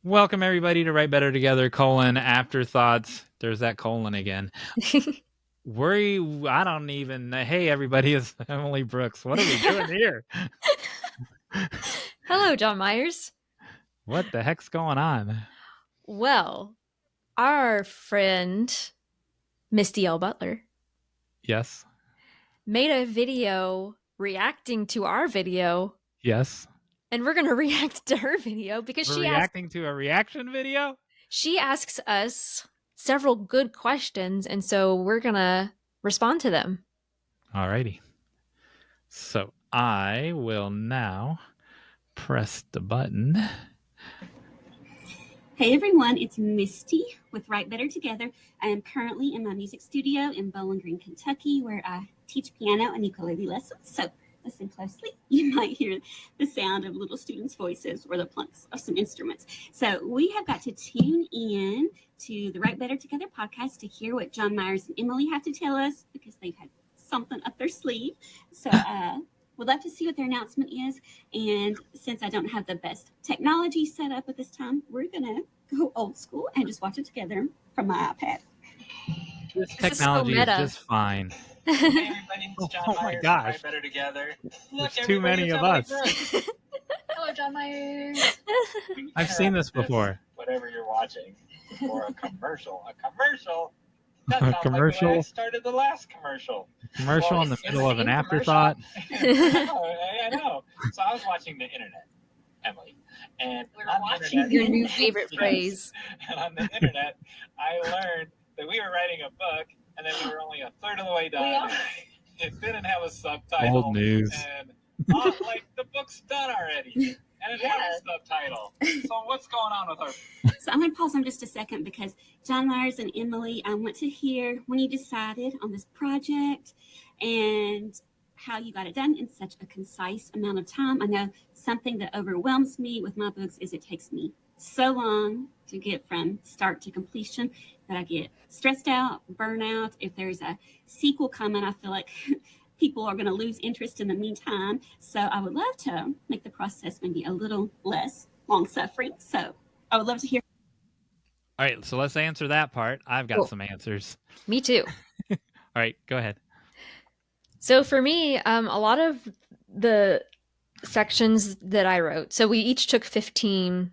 Welcome everybody to Write Better Together, Afterthoughts. There's that colon again. I don't even, hey everybody, it's Emily Brooks. What are we doing here? Hello, John Myers. What the heck's going on? Well, our friend Misty L. Butler Yes. made a video reacting to our video, Yes. and we're going to react to her video because We're reacting to a reaction video? she asks us several good questions, and so we're going to respond to them. Alrighty. So I will now press the button. Hey everyone, it's Misty with Write Better Together. I am currently in my music studio in Bowling Green, Kentucky, where I teach piano and ukulele lessons. So listen closely. You might hear the sound of little students' voices or the plunks of some instruments. So we have got to tune in to the Write Better Together podcast to hear what John Myers and Emily have to tell us because they've had something up their sleeve. So would love to see what their announcement is. And since I don't have the best technology set up at this time, we're going to go old school and just watch it together from my iPad. This technology is just fine. Hey everybody, it's John Myers. My gosh. Write Better Together. Look, there's too many of us. Hello, John Myers. I've seen this before. Whatever you're watching. Or a commercial. A commercial? That A sounds commercial? like the way I started the last commercial. Commercial in the middle of an afterthought. I know. So I was watching the internet, Emily. And We're watching your new favorite phrase. And on the internet, I learned that we were writing a book, and then we were only a third of the way done. It didn't have a subtitle. Old news. And like the book's done already. And it has a subtitle. So what's going on with her? So I'm going to pause on just a second because John Myers and Emily, I want to hear when you decided on this project and how you got it done in such a concise amount of time. I know something that overwhelms me with my books is it takes me so long to get from start to completion that I get stressed out, burnout. If there's a sequel coming, I feel like people are going to lose interest in the meantime. So I would love to make the process maybe a little less long-suffering. So I would love to hear. All right, so let's answer that part. I've got some answers. Me too. All right, go ahead. So for me, a lot of the sections that I wrote, so we each took 15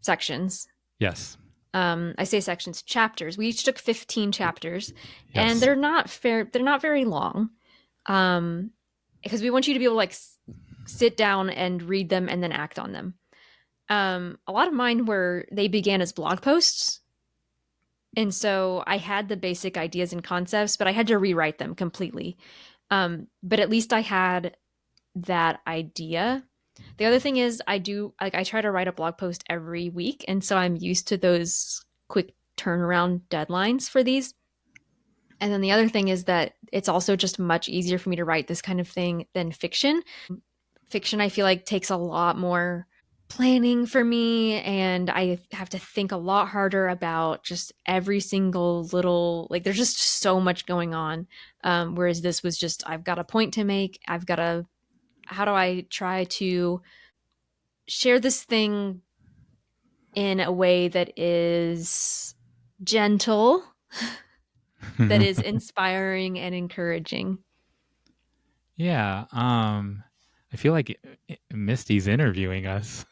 sections. Yes. I say sections, chapters. We each took 15 chapters, Yes. and they're not very long. Because we want you to be able to like sit down and read them and then act on them. A lot of mine they began as blog posts. And so I had the basic ideas and concepts, but I had to rewrite them completely. But at least I had that idea. The other thing is I try to write a blog post every week. And so I'm used to those quick turnaround deadlines for these. And then the other thing is that it's also just much easier for me to write this kind of thing than fiction. Fiction, I feel like, takes a lot more planning for me, and I have to think a lot harder about just every single little, like there's just so much going on. Whereas this was just, I've got a point to make. How do I try to share this thing in a way that is gentle, that is inspiring and encouraging. Yeah. I feel like Misty's interviewing us.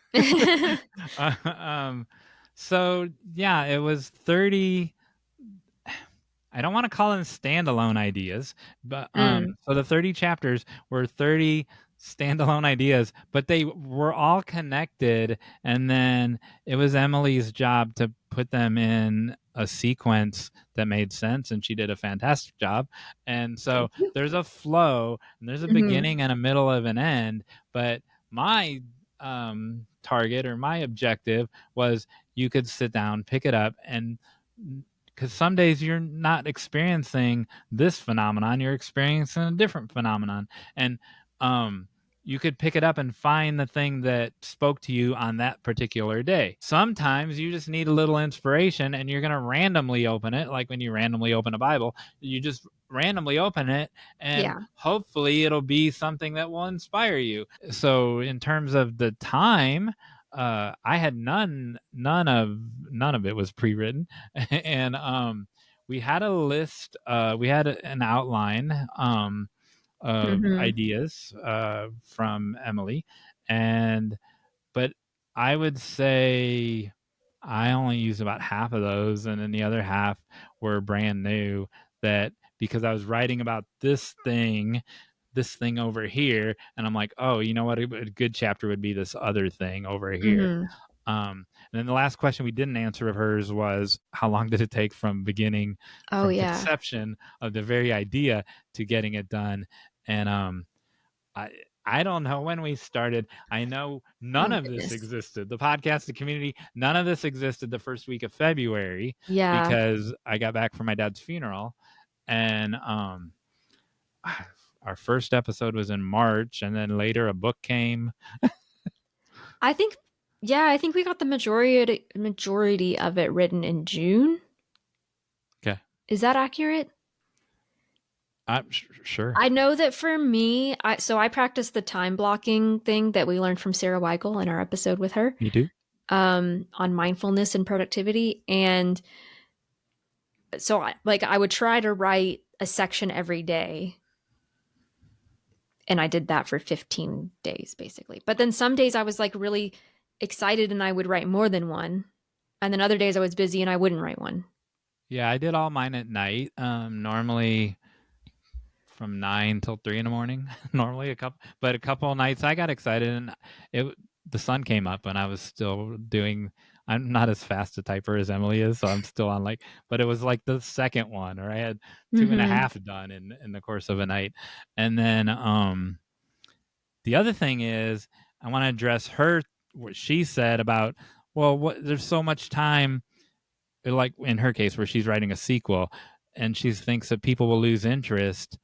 So yeah, it was 30. I don't want to call them standalone ideas, but so the 30 chapters were 30 standalone ideas, but they were all connected, and then it was Emily's job to put them in a sequence that made sense, and she did a fantastic job. And so there's a flow, and there's a beginning and a middle of an end, but my target or my objective was you could sit down, pick it up, and because some days you're not experiencing this phenomenon, you're experiencing a different phenomenon, and you could pick it up and find the thing that spoke to you on that particular day. Sometimes you just need a little inspiration, and you're going to randomly open it, like when you randomly open a Bible. You just randomly open it, and hopefully it'll be something that will inspire you. So in terms of the time, I had none of it was pre-written, and we had a list. We had an outline of Mhm. ideas from Emily, and but I would say I only used about half of those, and then the other half were brand new. That because I was writing about this thing over here, and I'm like, oh, you know what? A good chapter would be this other thing over here. Mhm. And then the last question we didn't answer of hers was, how long did it take from beginning, Oh, from yeah. conception of the very idea to getting it done? And I I don't know when we started. I know none Oh, of this goodness. existed. The podcasting community, none of this existed the first week of February Yeah. because I got back from my dad's funeral, and our first episode was in March, and then later a book came. I think we got the majority of it written in June. Okay, Is that accurate? I'm sure I know that for me, I practice the time blocking thing that we learned from Sarah Weigel in our episode with her, you do. on mindfulness and productivity. And so I would try to write a section every day. And I did that for 15 days basically. But then some days I was like really excited and I would write more than one. And then other days I was busy and I wouldn't write one. Yeah, I did all mine at night. Normally from 9 till 3 in the morning. Normally a couple of nights I got excited, and the sun came up and I was still doing. I'm not as fast a typer as Emily is, so I'm still on but it was like the second one, or I had two and a Mm-hmm. half done in the course of a night. And then the other thing is I want to address what she said about, well, there's so much time, like in her case where she's writing a sequel and she thinks that people will lose interest.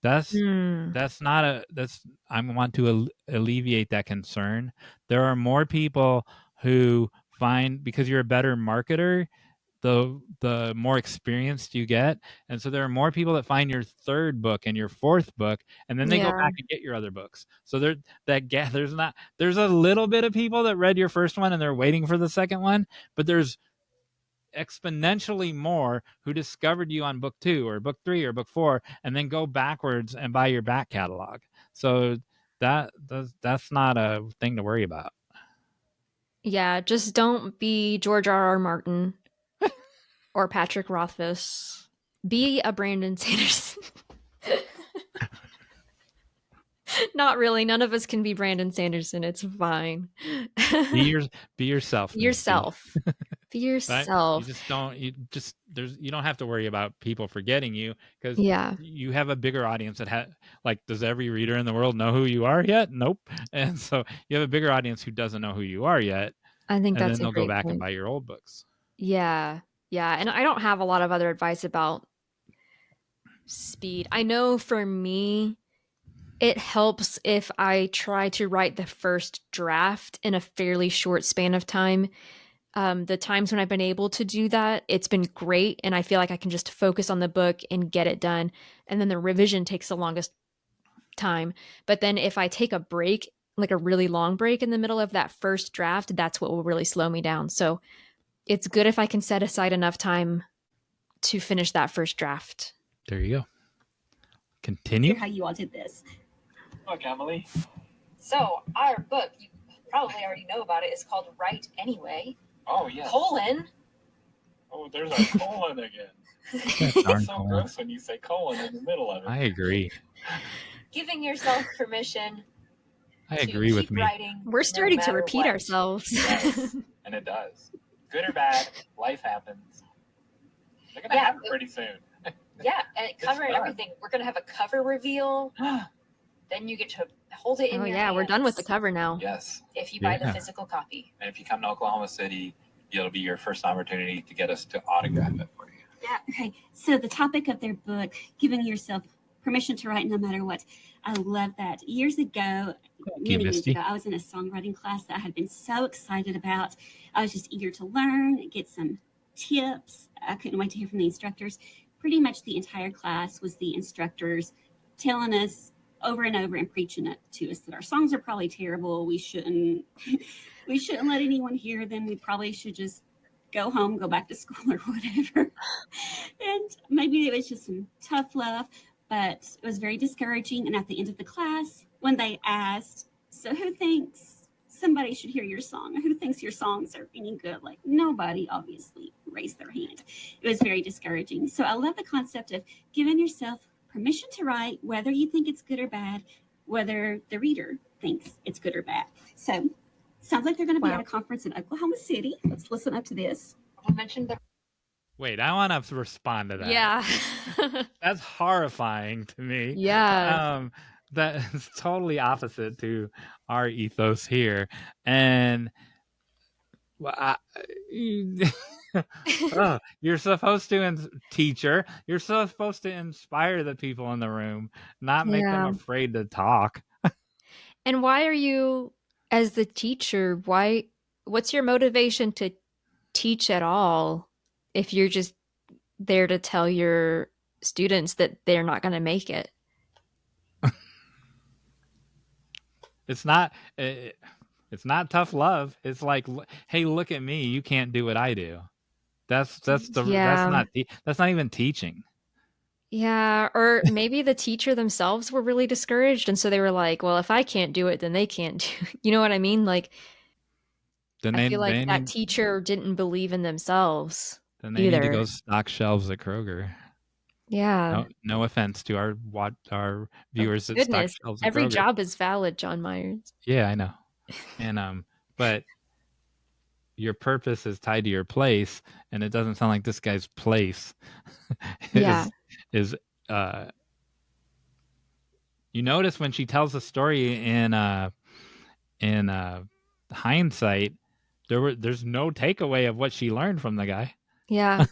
that's Mm. that's not a that's I want to alleviate that concern. There are more people who find, because you're a better marketer, the more experienced you get, and so there are more people that find your third book and your fourth book, and then they go Yeah. back and get your other books. So there's a little bit of people that read your first one and they're waiting for the second one, but there's exponentially more who discovered you on book 2 or book 3 or book 4 and then go backwards and buy your back catalog. So that's not a thing to worry about. Yeah, just don't be George R.R. Martin or Patrick Rothfuss. Be a Brandon Sanderson. Not really. None of us can be Brandon Sanderson. It's fine. Be your be yourself, Misty. Yourself. Be Right? yourself. You don't have to worry about people forgetting you, because Yeah, you have a bigger audience that does every reader in the world know who you are yet? Nope. And so you have a bigger audience who doesn't know who you are yet, I think and that's then a they'll go great back and point. buy your old books. Yeah, yeah. And I don't have a lot of other advice about speed. I know for me, it helps if I try to write the first draft in a fairly short span of time. The times when I've been able to do that, it's been great. And I feel like I can just focus on the book and get it done. And then the revision takes the longest time. But then if I take a break, like a really long break in the middle of that first draft, that's what will really slow me down. So it's good if I can set aside enough time to finish that first draft. There you go. Hear Continue. how you all did this. Look, Emily. So our book, you probably already know about it, is called Write Anyway. Oh, yeah. Colon. Oh, there's a colon again. It's so gross when you say colon in the middle of it. I agree. Giving yourself permission I to agree with keep me. writing. We're starting to repeat what. ourselves. Yes, and it does. Good or bad, life happens. They're going to have it pretty soon. Yeah, and cover and fun. everything. We're gonna have a cover reveal. Then you get to hold it in your hands. We're done with the cover now. Yes. If you buy the Yeah. physical copy. And if you come to Oklahoma City, it'll be your first opportunity to get us to autograph it for you. Yeah. Okay. So the topic of their book, giving yourself permission to write no matter what. I love that. Years ago, many years Misty. ago, I was in a songwriting class that I had been so excited about. I was just eager to learn, get some tips. I couldn't wait to hear from the instructors. Pretty much the entire class was the instructors telling us over and over and preaching it to us that our songs are probably terrible. We shouldn't let anyone hear them. We probably should just go home, go back to school or whatever. And maybe it was just some tough love, but it was very discouraging. And at the end of the class, when they asked, so who thinks somebody should hear your song? Who thinks your songs are any good? Like nobody obviously raised their hand. It was very discouraging. So I love the concept of giving yourself permission to write, whether you think it's good or bad, whether the reader thinks it's good or bad. So sounds like they're going to be at a conference in Oklahoma City. Let's listen up to this. We mentioned the. Wait, I want to respond to that. Yeah. That's horrifying to me. Yeah. That's totally opposite to our ethos here. And you're supposed to, teacher, you're supposed to inspire the people in the room, not make them afraid to talk. And why are you, as the teacher, what's your motivation to teach at all if you're just there to tell your students that they're not going to make it? It's not tough love. It's like, hey, look at me. You can't do what I do. That's not even teaching. Yeah, or maybe the teacher themselves were really discouraged, and so they were like, "Well, if I can't do it, then they can't do." You know what I mean? Like, I feel like that teacher didn't believe in themselves. Then they need to go stock shelves at Kroger. Yeah. No offense to our viewers that stock shelves at Every Kroger. job is valid, John Myers. Yeah, I know. And but your purpose is tied to your place, and it doesn't sound like this guy's place is you notice when she tells the story in hindsight, there's no takeaway of what she learned from the guy. Yeah.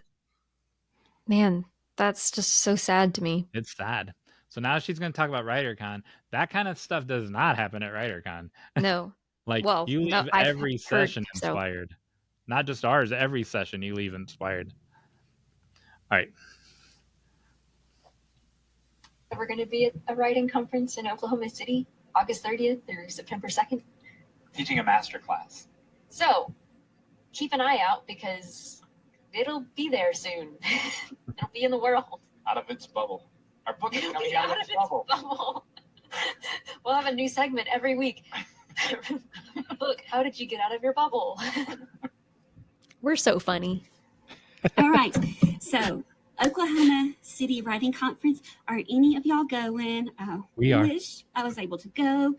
Man, that's just so sad to me. It's sad. So now she's going to talk about WriterCon. That kind of stuff does not happen at WriterCon. No. Like, you leave every session inspired. So. Not just ours, every session you leave inspired. All right. We're going to be at a writing conference in Oklahoma City, August 30th through September 2nd. Teaching a master class. So, keep an eye out because it'll be there soon. It'll be in the world. Out of its bubble. Our book is coming out of its bubble. We'll have a new segment every week. Book, how did you get out of your bubble? We're so funny. All right. So, Oklahoma City Writing Conference. Are any of y'all going? We are. Wish I was able to go.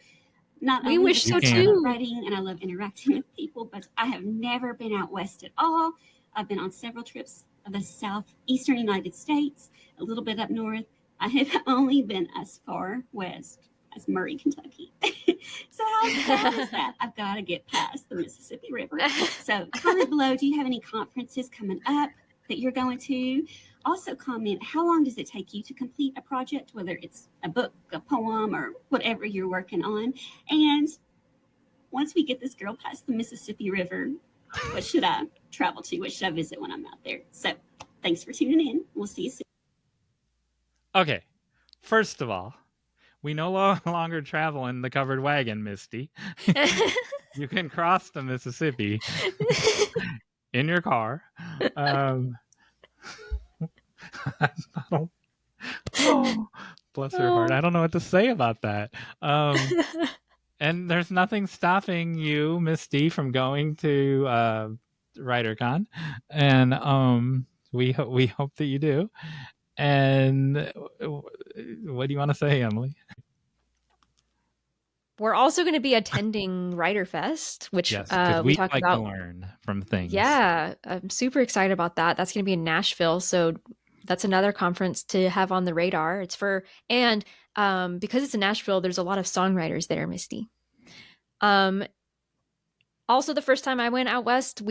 We wish so too. I love writing and I love interacting with people, but I have never been out west at all. I've been on several trips of the southeastern United States, a little bit up north. I have only been as far west as Murray, Kentucky. So how sad is that? I've got to get past the Mississippi River. So comment below, do you have any conferences coming up that you're going to? Also comment, how long does it take you to complete a project, whether it's a book, a poem, or whatever you're working on? And once we get this girl past the Mississippi River, what should I travel to? What should I visit when I'm out there? So thanks for tuning in. We'll see you soon. Okay. First of all, we no longer travel in the covered wagon, Misty. You can cross the Mississippi in your car. Bless her heart. I don't know what to say about that. And there's nothing stopping you, Misty, from going to WriterCon, and we hope that you do. And what do you want to say, Emily? We're also going to be attending Writer Fest, which we talked like about. To learn from things. Yeah, I'm super excited about that. That's going to be in Nashville, so that's another conference to have on the radar. It's for because it's in Nashville, there's a lot of songwriters there, Misty. Also, the first time I went out west,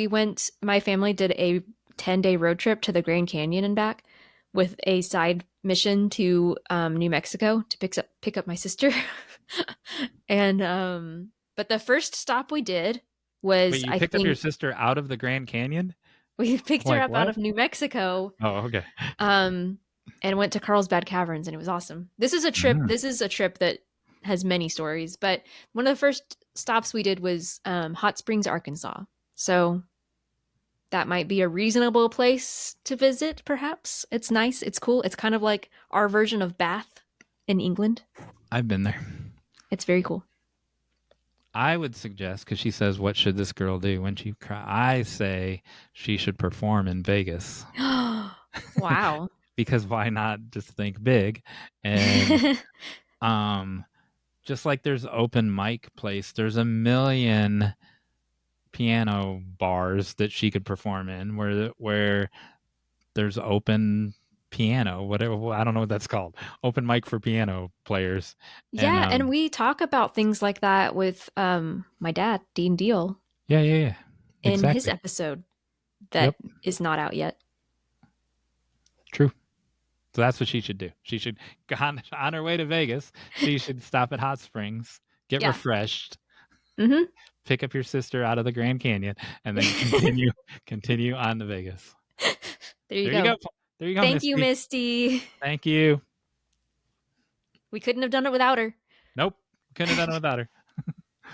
my family did a 10-day road trip to the Grand Canyon and back, with a side mission to New Mexico to pick up my sister. And but the first stop we did was Wait, you picked up your sister out of the Grand Canyon? We picked her up out of New Mexico. Oh, okay. And went to Carlsbad Caverns, and it was awesome. This is a trip. This is a trip that has many stories. But one of the first stops we did was Hot Springs, Arkansas. So that might be a reasonable place to visit, perhaps. It's nice. It's cool. It's kind of like our version of Bath in England. I've been there. It's very cool. I would suggest, because she says, what should this girl do when she cry? I say she should perform in Vegas. Wow. Because why not just think big? And just like there's open mic place, there's a million piano bars that she could perform in where there's open piano, whatever, I don't know what that's called, open mic for piano players. Yeah, and we talk about things like that with my dad, Dean Deal, yeah, in his exactly. episode that is not out yet. True. So that's what she should do. She should go on her way to Vegas. She should stop at Hot Springs, get refreshed, pick up your sister out of the Grand Canyon, and then continue on to Vegas. There you go. There you go. Thank Misty. you, Misty. Thank you. We couldn't have done it without her. Nope. Couldn't have done it without her.